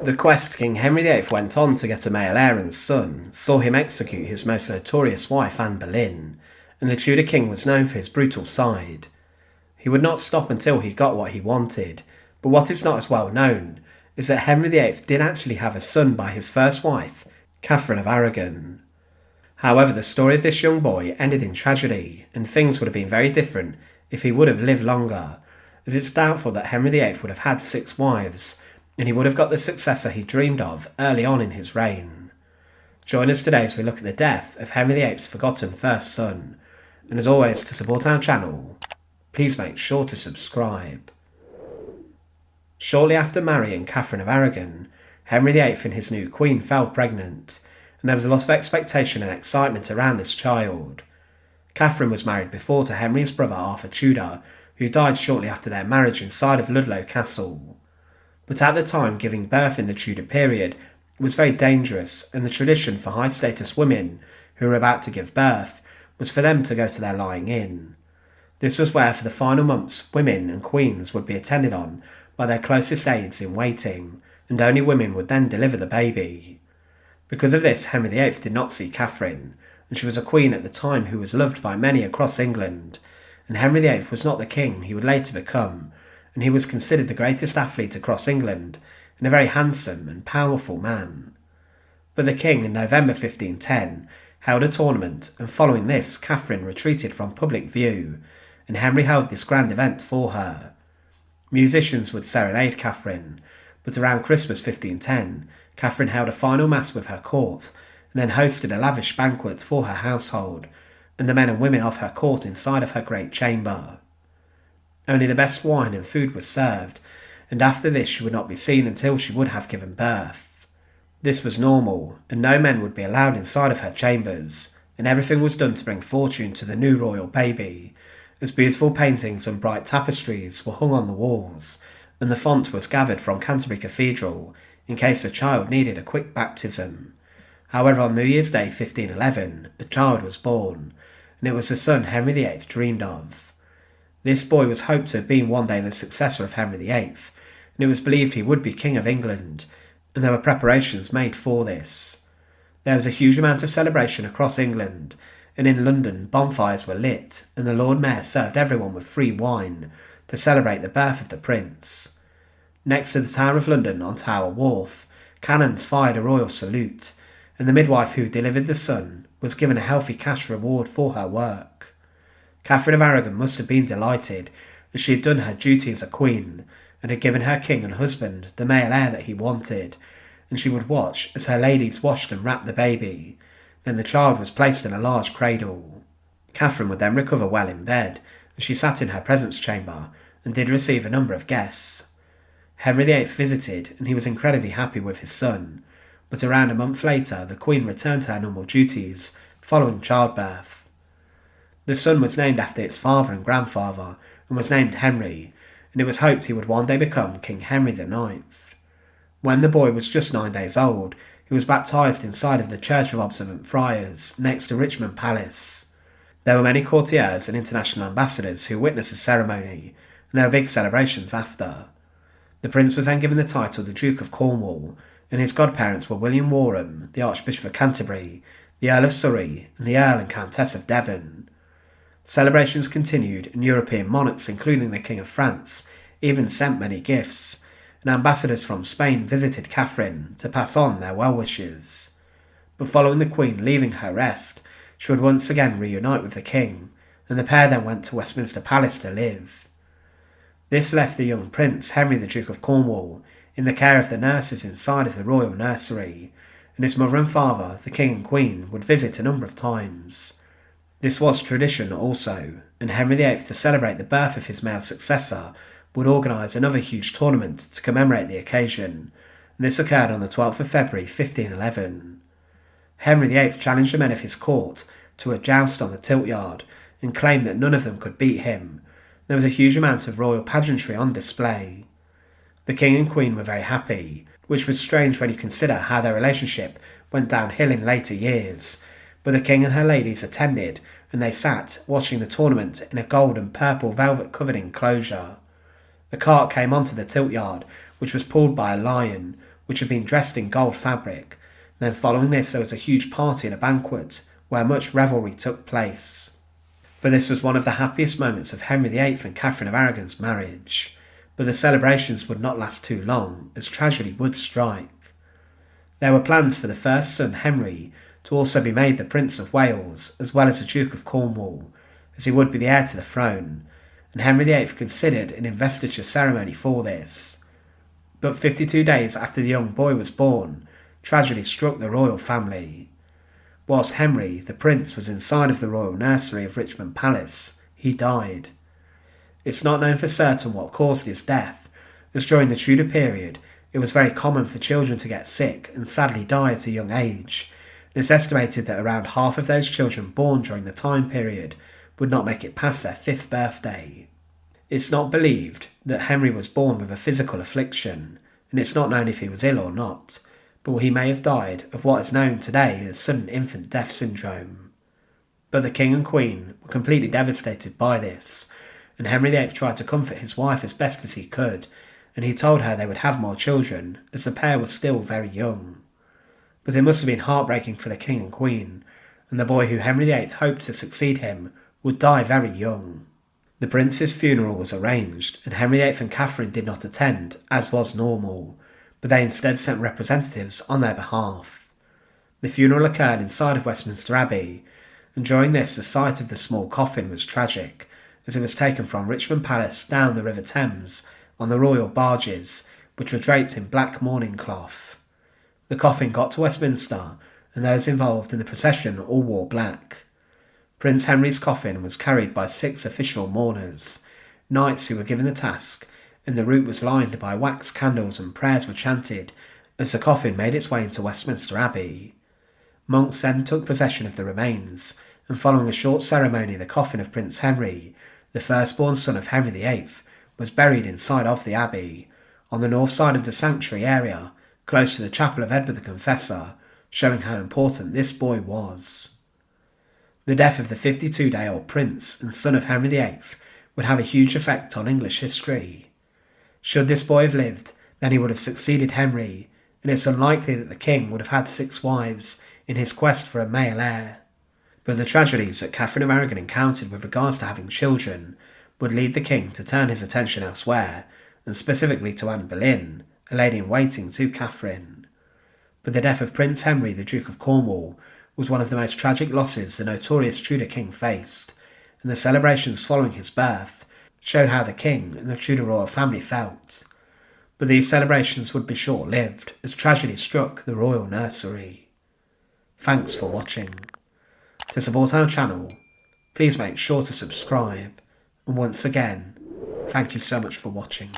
The quest King Henry VIII went on to get a male heir and son saw him execute his most notorious wife Anne Boleyn, and the Tudor king was known for his brutal side. He would not stop until he got what he wanted, but what is not as well known is that Henry VIII did actually have a son by his first wife, Catherine of Aragon. However, the story of this young boy ended in tragedy, and things would have been very different if he would have lived longer, as it's doubtful that Henry VIII would have had 6 wives, and he would have got the successor he dreamed of early on in his reign. Join us today as we look at the death of Henry VIII's forgotten first son, and as always, to support our channel, please make sure to subscribe. Shortly after marrying Catherine of Aragon, Henry VIII and his new queen fell pregnant, and there was a lot of expectation and excitement around this child. Catherine was married before to Henry's brother Arthur Tudor, who died shortly after their marriage inside of Ludlow Castle. But at the time, giving birth in the Tudor period was very dangerous, and the tradition for high-status women who were about to give birth was for them to go to their lying-in. This was where, for the final months, women and queens would be attended on by their closest aides-in-waiting, and only women would then deliver the baby. Because of this, Henry VIII did not see Catherine, and she was a queen at the time who was loved by many across England, and Henry VIII was not the king he would later become, and he was considered the greatest athlete across England, and a very handsome and powerful man. But the king, in November 1510, held a tournament, and following this, Catherine retreated from public view, and Henry held this grand event for her. Musicians would serenade Catherine, but around Christmas 1510, Catherine held a final mass with her court, and then hosted a lavish banquet for her household, and the men and women of her court inside of her great chamber. Only the best wine and food was served, and after this she would not be seen until she would have given birth. This was normal, and no men would be allowed inside of her chambers, and everything was done to bring fortune to the new royal baby, as beautiful paintings and bright tapestries were hung on the walls, and the font was gathered from Canterbury Cathedral in case a child needed a quick baptism. However, on New Year's Day 1511, a child was born, and it was the son Henry VIII dreamed of. This boy was hoped to have been one day the successor of Henry VIII, and it was believed he would be King of England, and there were preparations made for this. There was a huge amount of celebration across England, and in London bonfires were lit, and the Lord Mayor served everyone with free wine to celebrate the birth of the prince. Next to the Tower of London on Tower Wharf, cannons fired a royal salute, and the midwife who delivered the son was given a healthy cash reward for her work. Catherine of Aragon must have been delighted, as she had done her duty as a queen, and had given her king and husband the male heir that he wanted, and she would watch as her ladies washed and wrapped the baby. Then the child was placed in a large cradle. Catherine would then recover well in bed, and she sat in her presence chamber, and did receive a number of guests. Henry VIII visited, and he was incredibly happy with his son, but around a month later the Queen returned to her normal duties, following childbirth. The son was named after its father and grandfather, and was named Henry, and it was hoped he would one day become King Henry IX. When the boy was just 9 days old, he was baptised inside of the Church of Observant Friars, next to Richmond Palace. There were many courtiers and international ambassadors who witnessed the ceremony, and there were big celebrations after. The prince was then given the title the Duke of Cornwall, and his godparents were William Warham, the Archbishop of Canterbury, the Earl of Surrey, and the Earl and Countess of Devon. Celebrations continued, and European monarchs, including the King of France, even sent many gifts, and ambassadors from Spain visited Catherine to pass on their well wishes. But following the Queen leaving her rest, she would once again reunite with the King, and the pair then went to Westminster Palace to live. This left the young prince, Henry the Duke of Cornwall, in the care of the nurses inside of the royal nursery, and his mother and father, the King and Queen, would visit a number of times. This was tradition also, and Henry VIII, to celebrate the birth of his male successor, would organise another huge tournament to commemorate the occasion, and this occurred on the 12th of February 1511. Henry VIII challenged the men of his court to a joust on the tilt yard, and claimed that none of them could beat him. There was a huge amount of royal pageantry on display. The King and Queen were very happy, which was strange when you consider how their relationship went downhill in later years, but the King and her ladies attended, and they sat watching the tournament in a gold and purple velvet covered enclosure. A cart came onto the tilt yard, which was pulled by a lion, which had been dressed in gold fabric. Then following this there was a huge party and a banquet, where much revelry took place. But this was one of the happiest moments of Henry VIII and Catherine of Aragon's marriage. But the celebrations would not last too long, as tragedy would strike. There were plans for the first son, Henry, to also be made the Prince of Wales, as well as the Duke of Cornwall, as he would be the heir to the throne, and Henry VIII considered an investiture ceremony for this. But 52 days after the young boy was born, tragedy struck the royal family. Whilst Henry, the prince, was inside of the royal nursery of Richmond Palace, he died. It's not known for certain what caused his death, as during the Tudor period it was very common for children to get sick and sadly die at a young age, and it's estimated that around half of those children born during the time period would not make it past their 5th birthday. It's not believed that Henry was born with a physical affliction, and it's not known if he was ill or not, but he may have died of what is known today as sudden infant death syndrome. But the King and Queen were completely devastated by this, and Henry VIII tried to comfort his wife as best as he could, and he told her they would have more children, as the pair was still very young. But it must have been heartbreaking for the King and Queen, and the boy who Henry VIII hoped to succeed him would die very young. The prince's funeral was arranged, and Henry VIII and Catherine did not attend, as was normal, but they instead sent representatives on their behalf. The funeral occurred inside of Westminster Abbey, and during this the sight of the small coffin was tragic, as it was taken from Richmond Palace down the River Thames on the royal barges, which were draped in black mourning cloth. The coffin got to Westminster, and those involved in the procession all wore black. Prince Henry's coffin was carried by 6 official mourners, knights who were given the task, and the route was lined by wax candles and prayers were chanted as the coffin made its way into Westminster Abbey. Monks then took possession of the remains, and following a short ceremony the coffin of Prince Henry, the firstborn son of Henry VIII, was buried inside of the abbey, on the north side of the sanctuary area, close to the chapel of Edward the Confessor, showing how important this boy was. The death of the 52-day-old prince and son of Henry VIII would have a huge effect on English history. Should this boy have lived, then he would have succeeded Henry, and it's unlikely that the king would have had 6 wives in his quest for a male heir. But the tragedies that Catherine of Aragon encountered with regards to having children would lead the king to turn his attention elsewhere, and specifically to Anne Boleyn, a lady-in-waiting to Catherine. But the death of Prince Henry, the Duke of Cornwall, was one of the most tragic losses the notorious Tudor king faced, and the celebrations following his birth showed how the king and the Tudor royal family felt. But these celebrations would be short-lived, as tragedy struck the royal nursery. Thanks for watching. To support our channel, please make sure to subscribe, and once again, thank you so much for watching.